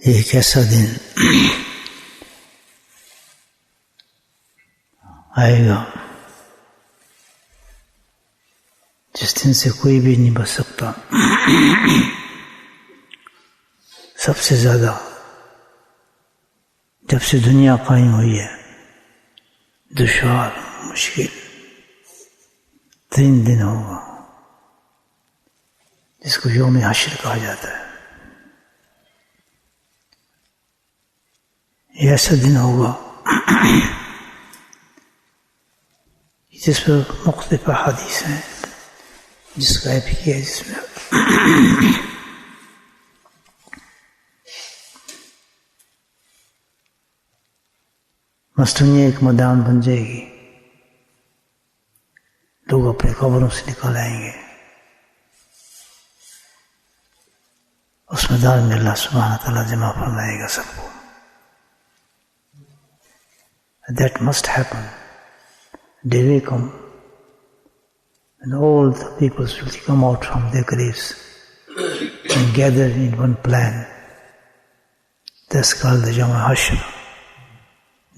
एक ऐसा दिन आएगा जिस दिन से कोई भी नहीं बच सकता। सबसे ज्यादा जब से दुनिया कायम हुई है दुश्वार मुश्किल 3 दिन होगा जिसको यौम हश्र कहा जाता है। ये ऐसा दिन होगा जिस पर मुख्तलिफ हदीस हैं जिसका भी किया है जिसमें मस्तूनिया एक मैदान बन जाएगी, लोग अपने कब्रों से निकल आएंगे, उस मैदान में अल्लाह सुब्हानहू व तआला जमा फरमाएगा सबको। That must happen. Day will come and all the peoples will come out from their graves and gather in one plan. That's called the Yawm Hashr.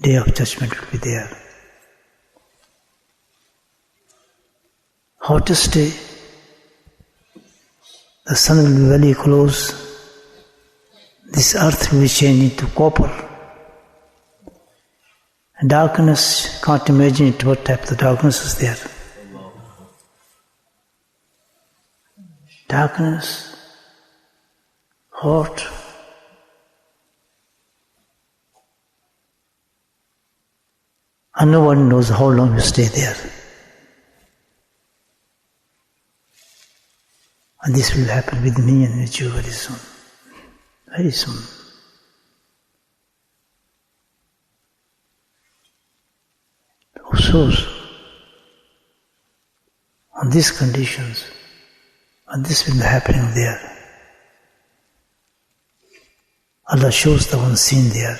Day of judgment will be there. Hottest day, the sun will be very close. This earth will be changed into copper. And darkness, can't imagine it, what type of darkness is there. Darkness, hot, and no one knows how long you stay there. And this will happen with me and with you very soon. Very soon. So, on these conditions, and this will be happening there, Allah shows the unseen there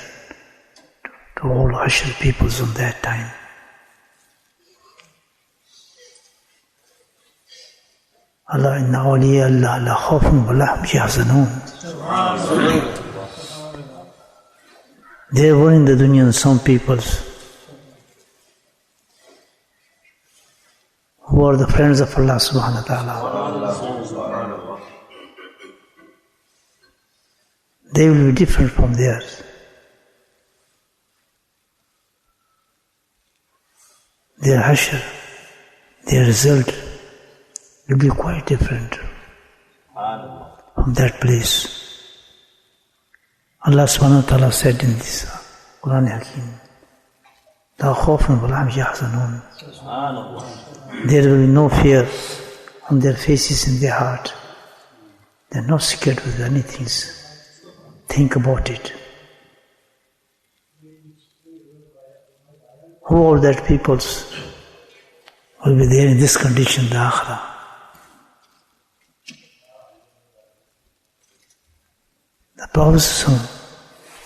to all Hashr peoples on that time. Allah inna awliya Allah la khawfun wa la hum yahzanun. There were in the dunya some peoples who are the friends of Allah subhanahu wa ta'ala. They will be different from theirs. Their hashr, their result will be quite different from that place. Allah subhanahu wa ta'ala said in this Quran Hakim, La khawfun wa la hum yahzanun. There will be no fear on their faces and their heart. They are not scared with anything. Think about it. Who are that peoples will be there in this condition, the Akhirah? The Prophet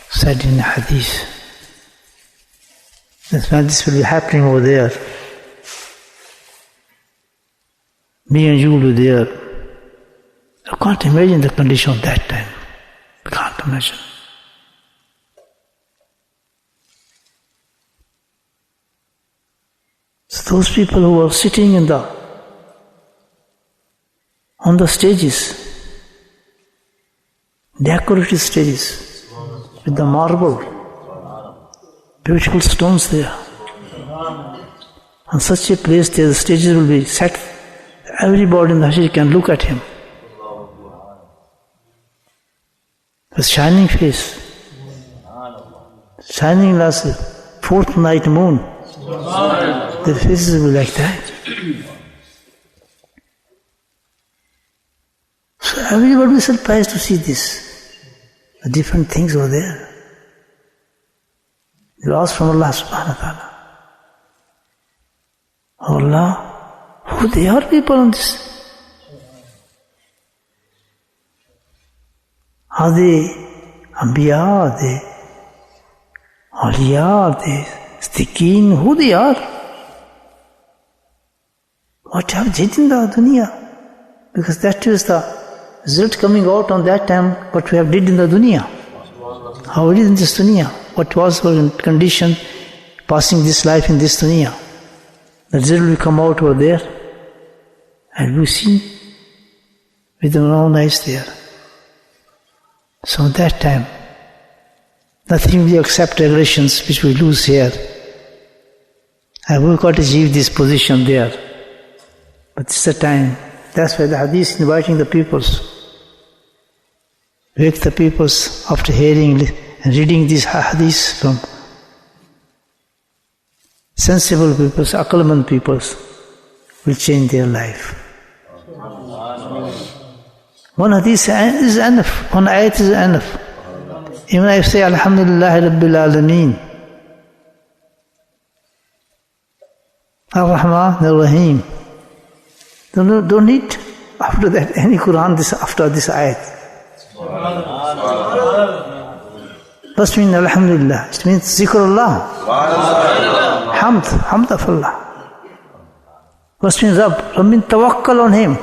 said in a hadith that when this will be happening over there, me and you will be there. I can't imagine the condition of that time. I can't imagine. So those people who are sitting on the stages, decorated stages, with the marble, beautiful stones there. On such a place there the stages will be set. Everybody in the Hashr can look at him. With shining face, shining like the 4th night moon. Their faces will be like that. So everybody will be surprised to see this. The different things were there. They will ask from Allah subhanahu wa ta'ala, oh Allah, who they are people on this? Are they Anbiya? Are they Awliya? Are they Siddiqeen? Who they are? What have they did in the dunya? Because that is the result coming out on that time, what we have did in the dunya. how it is in this dunya. What was our condition passing this life in this dunya. The result will come out over there and we see with our own eyes there. So at that time, nothing will accept regulations which we lose here. And we've got to achieve this position there. But it's the time. That's why the hadith is inviting the peoples. Wake the peoples after hearing and reading these hadiths from sensible peoples, aqlmand peoples will change their life. One hadith is enough, one ayat is enough. Even if I say Alhamdulillah Rabbil Alameen, Ar-Rahman Ar-Rahim, don't need after that any Quran after this ayat. First means Alhamdulillah, it means Zikrullah, Hamd of Allah. First means Rabb means tawakkal on Him.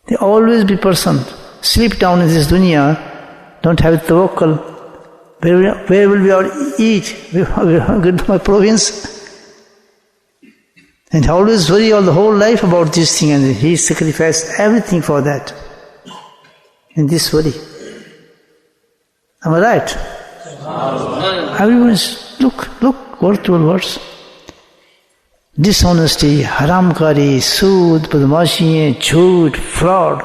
They always be person, sleep down in this dunya, don't have tawakkal. Where will we all eat? We get to my province. And always worry all the whole life about this thing, and he sacrificed everything for that. In this worry. Am I right? Everyone is, look, word to words. Dishonesty, haramkari, sood, badmashi, jhoot, fraud.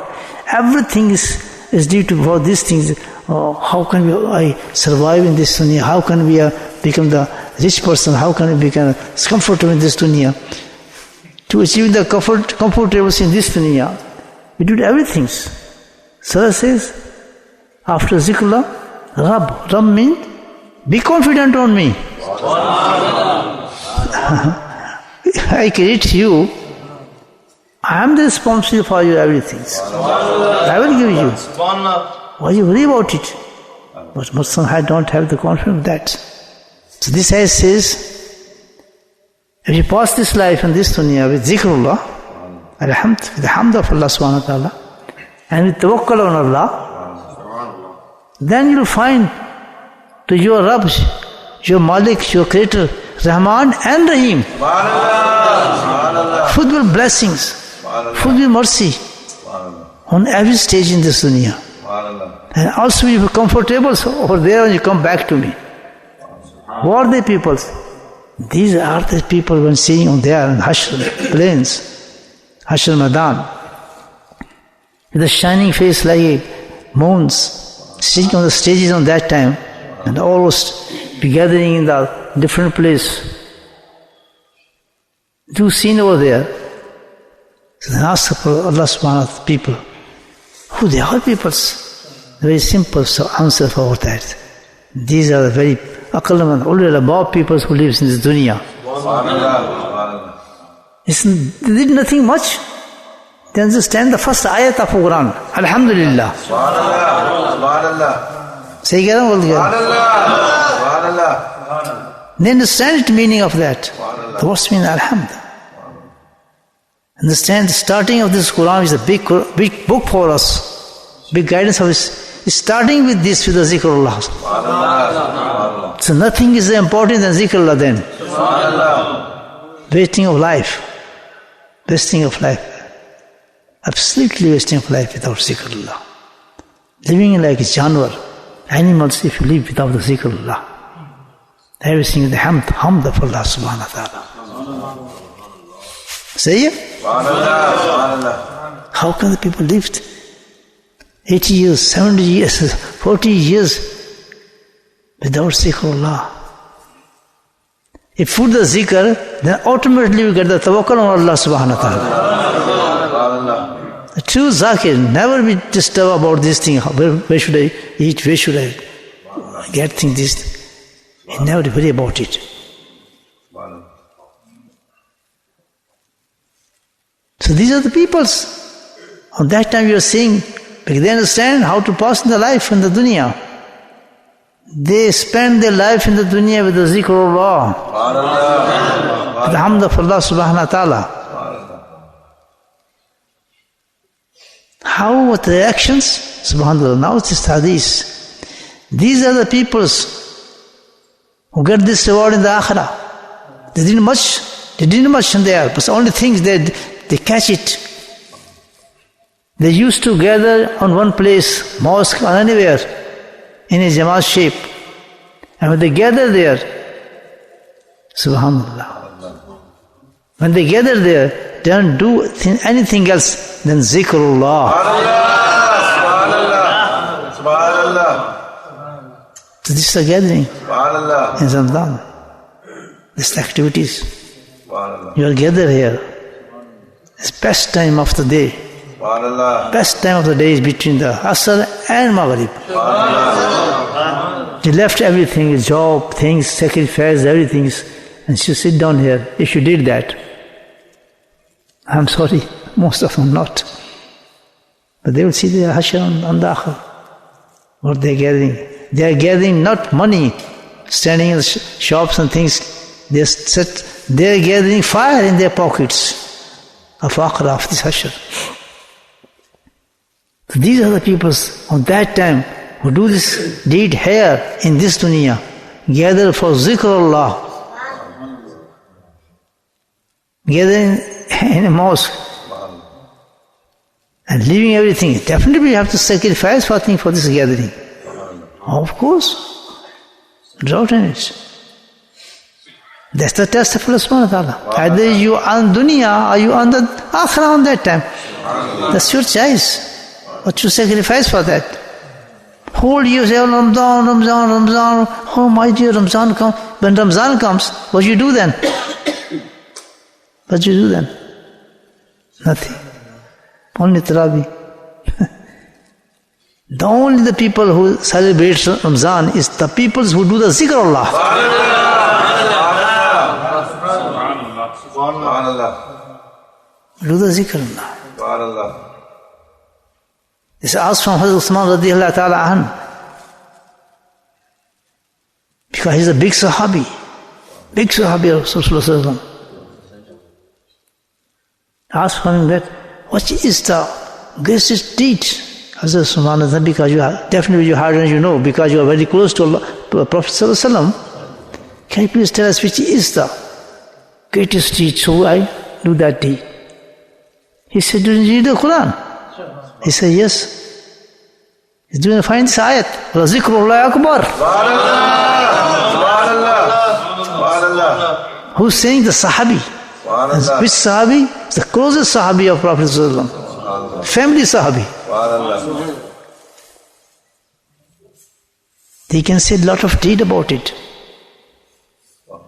Everything is due to for these things. How can I survive in this dunya? How can we become the rich person? How can we become comfortable in this dunya? To achieve the comfortables in this dunya, we do everything. Surah says, after zikrullah, Rabb means, be confident on me. I create you. I am the responsible for your everything. I will give you. Why you worry about it? But Muslims don't have the confidence of that. So this ayah says, if you pass this life in this dunya with zikrullah, alhamd, with the hamd of Allah subhanahu wa ta'ala, and with tawakkal on Allah, then you'll find to your Rabb, your Malik, your Creator, Rahman and Rahim, full with blessings, full with mercy on every stage in this dunya. And also you be comfortable, so over there when you come back to me. What are the peoples? These are the people when seeing on there in Hashr plains, Hashr Madan, with a shining face like moons, sitting on the stages on that time, and almost be gathering in the different place. Do seen over there. So then ask for Allah subhanahu wa ta'ala people, who they are peoples? Very simple answer for that. These are the very aqlmand, already above people who lives in this dunya. They did nothing much. They understand the first ayat of Quran. Alhamdulillah. Say again, all together. They understand the meaning of that. The words mean Alhamd. Understand the starting of this Quran is a big book for us. Big guidance of us. Starting with this, with the zikrullah. So nothing is important than zikrullah then. Wasting of life. Wasting of life. Absolutely wasting of life without zikrullah. Living like a janwar. Animals if you live without the zikrullah. Everything is the hamd of Allah subhanahu wa ta'ala. Say it? How can the people live 80 years, 70 years, 40 years without zikrullah? If you put the zikr, then automatically you get the tawakkal on Allah subhanahu wa ta'ala. The true zakir never be disturbed about this thing. Where should I eat? Where should I get things? This. He never worry about it. So these are the peoples. On that time you are saying, because they understand how to pass in the life in the dunya. They spend their life in the dunya with the zikrullah, with the hamd of Allah subhanahu wa ta'ala. How, what the actions? Subhanallah. Now it's hadith. These are the peoples who get this reward in the akhirah. They didn't much in there, but the only things they catch it. They used to gather on one place, mosque or anywhere, in a Jamaat shape. And when they gather there, Subhanallah. When they gather there, they don't do anything else than zikrullah. Subhanallah. Subhanallah. So this is a gathering in Ramadan. These activities. You are gathered here. It's best time of the day. Best time of the day is between the Asr and Maghrib. You left everything, job, things, sacrifice, everything, and you sit down here. If you did that, I'm sorry, most of them not. But they will see the Hashar on the Akhir. What they are gathering. They are gathering not money, standing in the shops and things. They are gathering fire in their pockets of Akhira, of this Hashar. So these are the peoples of that time who do this deed here in this dunya, gather for zikrullah, gather in a mosque and leaving everything. Definitely you have to sacrifice something for this gathering. Of course, drought in it. That's the test of Allah subhanahu wa ta'ala. Either you are on dunya or you are on the akhirah on that time. That's your choice. What you sacrifice for that. Whole year say, Ramadan, Ramadan, Ramadan. Oh my dear, Ramadan comes. When Ramadan comes, what you do then? What you do then? Nothing. Only Taraweeh. Only the people who celebrate Ramadan is the people who do the zikr of Allah. Do the zikr of Allah. This is asked from Hazrat Usman radiallahu ta'ala anhu. Because he's a big Sahabi of Rasulullah. Asked from him that, what is the greatest deed? Hazrat Usman, because you are, definitely you heard and you know, because you are very close to Allah, to Prophet Sallallahu Alaihi Wasallam. Can you please tell us which is the greatest deed? So I do that deed. He said, do you read the Quran? He said, yes. He's doing find this ayat. Zikrullah Akbar. Who's saying? The Sahabi. Which Sahabi? The closest Sahabi of Prophet Sallallahu Alaihi Wasallam. Family Sahabi. They can say a lot of deed about it.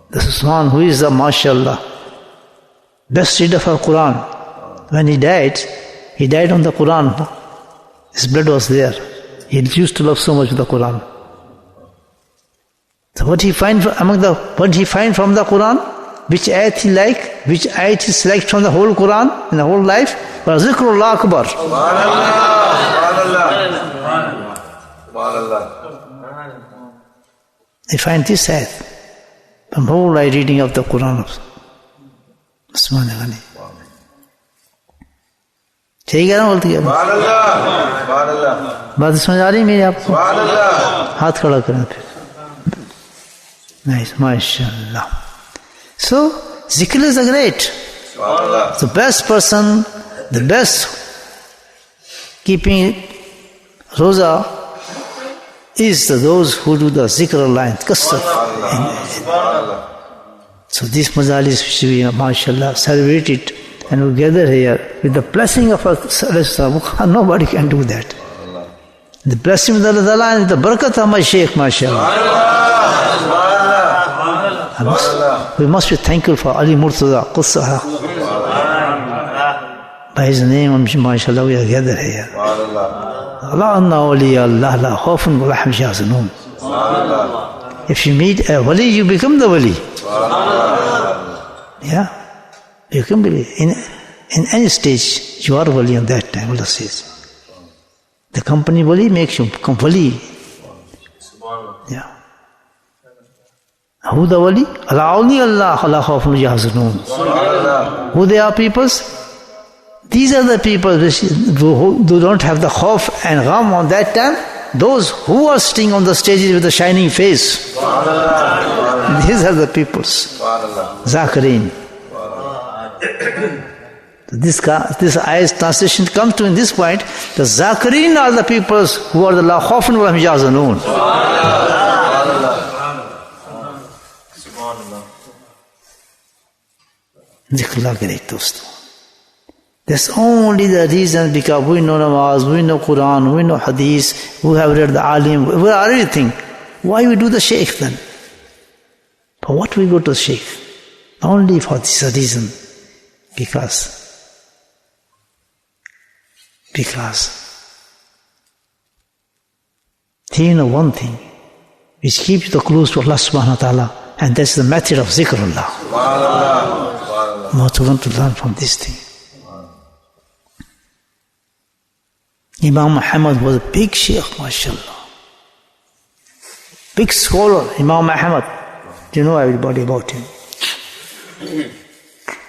This is one who is the mashallah best reader for Quran. When he died on the Quran. His blood was there. He used to love so much the Quran. So what he find from the Quran, which ayat he like, which ayat he select from the whole Quran in the whole life, was Zikrullah Akbar. They find this ayat from whole reading of the Quran of Usman Ghani. ठीक है ना बोलती है बात समझ आ रही मेरी आपको हाथ खड़ा करें फिर nice mashallah. So zikr is a great, the best person, the best keeping roza is those who do the zikr line kasrat. So this majalis which we mashallah celebrated and we gather here with the blessing of Allah. Nobody can do that. The blessing of Allah and the barakat of my Shaykh, mashallah. We must be thankful for Ali Murtada Qussaha. By his name, mashallah, we are gathered here. Allah anna awliya Allah la khawfun wa la hum yahzanun. If you meet a wali, you become the wali. Yeah. You can believe. In any stage, you are wali on that time, Allah says. The company wali makes you become wali. Yeah. Who the wali? Allah khawfun yahzanun. Who they are peoples? These are the people who don't have the khawf and gham on that time. Those who are sitting on the stages with a shining face. These are the peoples. Zakirin. This ayah's translation comes to in this point. The Zakirin are the peoples who are the la khawfun wa hum yahzanun. Zikrullah great dosto. That's only the reason, because we know namaz, we know Quran, we know hadith, we have read the alim, we know everything. Why we do the shaykh then? For what we go to the shaykh? Only for this reason. Because they know one thing which keeps you close to Allah subhanahu wa ta'ala, and that's the method of zikrullah. What we want to learn from this thing. Imam Muhammad was a big sheikh, mashallah. Big scholar, Imam Muhammad. Do you know everybody about him?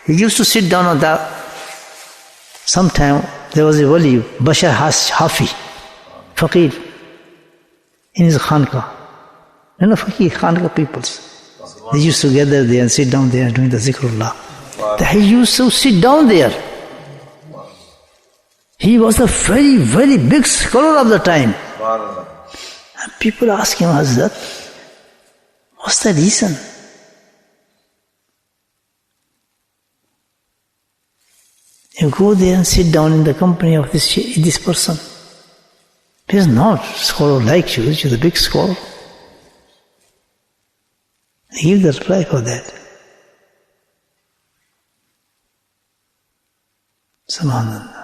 He used to sit down on that. Sometime there was a wali, Bashar Hafi, Faqir, in his khanqah. You know, Faqir, khanqah peoples. They used to gather there and sit down there doing the zikrullah. He used to sit down there. He was a very, very big scholar of the time. And people ask him, Hazrat, what's the reason? You go there and sit down in the company of this person. He is not a scholar like you, you're the big scholar. Give the reply for that. Subhanallah.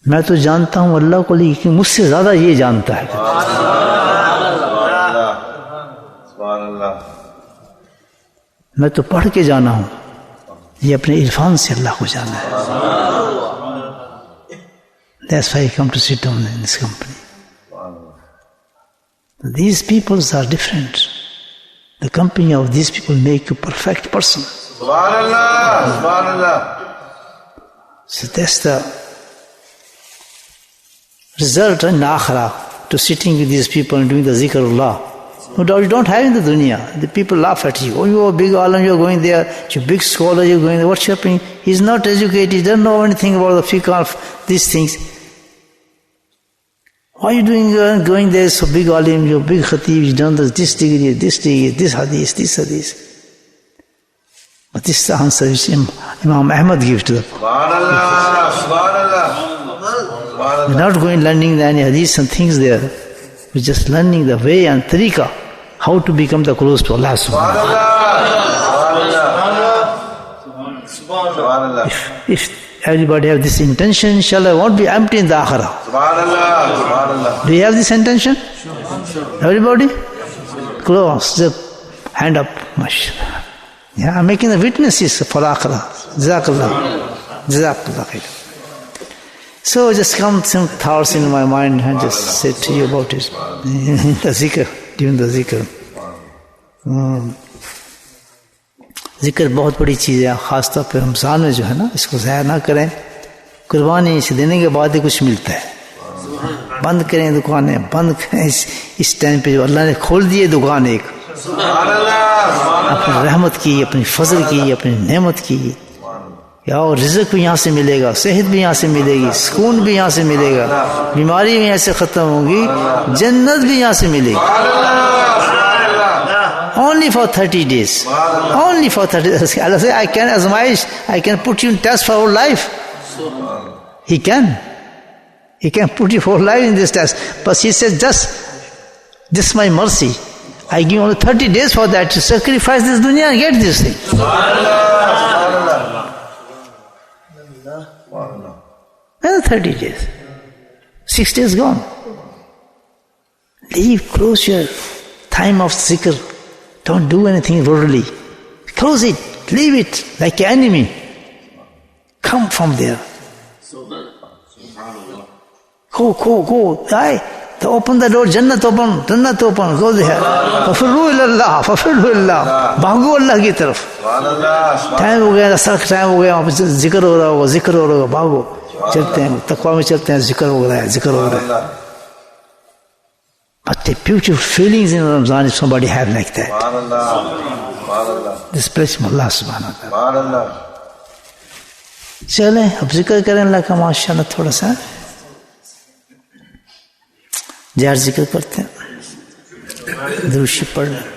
मैं तो जानता हूं अल्लाह को, लेकिन मुझसे ज्यादा ये जानता है. मैं तो पढ़ के जाना हूं, ये अपने इरफान से अल्लाह को जाना है. That's why I come to sit down in this company. These peoples are different. The company of these people make you a perfect person. Subhanallah, Subhanallah. So that's the result in akhirah, to sitting with these people and doing the zikrullah. No doubt you don't have in the dunya. The people laugh at you. Oh, you're a big alim, you're going there. You're a big scholar, you're going there. What's happening? He's not educated, he doesn't know anything about the fiqh of these things. Why are you doing going there? So big alim, you're a big khatib, you've done this degree, this hadith, this hadith. But this is the answer which Imam Ahmad gives to the people. We're not going learning any hadith and things there. We're just learning the way and tariqah, how to become the close to Allah subhanahu wa ta'ala. If everybody have this intention, inshallah, it won't be empty in the akhirah. Do you have this intention? Everybody? Close, just hand up. Mashallah. Yeah, I'm making the witnesses for akhirah. Jazakallah. Jazakallah khair. So just come some thoughts in my mind and just say to you about it. The zikr, during the zikr. जिक्र बहुत बड़ी चीज़ है, ख़ास तौर पे रमज़ान में जो है ना, इसको ज़ाया ना करें. कुर्बानी इसे देने के बाद ही कुछ मिलता है. बंद करें दुकानें, बंद करें इस टाइम पे जो अल्लाह ने खोल दिए दुकान एक, अपनी रहमत की, अपनी फजल की, अपनी नेमत की. या और रिज़्क़ भी यहाँ से मिलेगा, सेहत भी यहाँ से मिलेगी, सुकून भी यहाँ से मिलेगा, बीमारी भी यहाँ से ख़त्म होगी, जन्नत भी यहाँ से मिलेगी. Only for 30 days. Only for 30 days. Allah says, I can azmaish, I can put you in test for whole life. He can. He can put you for life in this test. But he says, this is my mercy. I give only 30 days for that, to sacrifice this dunya and get this thing. Another 30 days. 6 days gone. Leave, close your time of zikr. Don't do anything rudely. Close it, leave it like an enemy. Come from there. Go. तो open the door, Jannat open, go there. Fafirru ilallah, भागो अल्लाह की तरफ. Time हो गया, असर का time हो गया, वहाँ पे जिक्र हो रहा होगा, भागो. चलते हैं, तकवा में चलते हैं, जिक्र हो रहा है. But the beautiful feelings in Ramzan, if somebody have like that. This place from Allah subhanahu wa ta'ala. चले अब जिक्र करें अल्लाह का माशाअल्लाह थोड़ा सा जार जिक्र करते हैं, दुरूद पढ़ लें.